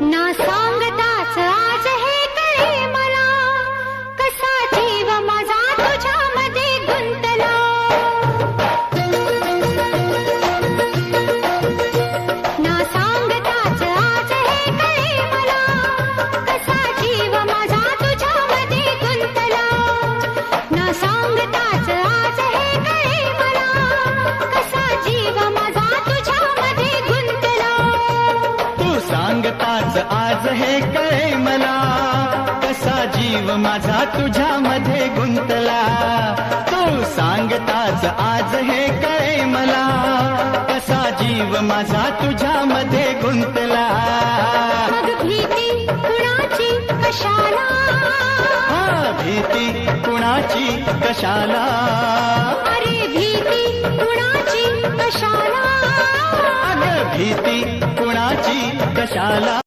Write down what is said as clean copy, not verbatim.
ना सांगताच आज हे कळे मला, कसा जीव माझा तुझ्यामध्ये गुंतला. ना सांगताच आज हे कळे मला, कसा जीव माझा तुझ्यामध्ये गुंतला. ना सांगताच आज हे कळे मला, कसा जीव माझा तुझ्यामध्ये गुंतला. तू सांगताच आज हे कळे मला, कसा जीव माझा तुझ्यामध्ये गुंतला. तू सांगताच आज हे कळे मला, कसा जीव माझा तुझ्यामध्ये गुंतला. मग भीती कुणाची कशाला, भीती कुणाची कशाला. अरे भीती कुणाची कशाला. अगं भीती कुणाची कशाला.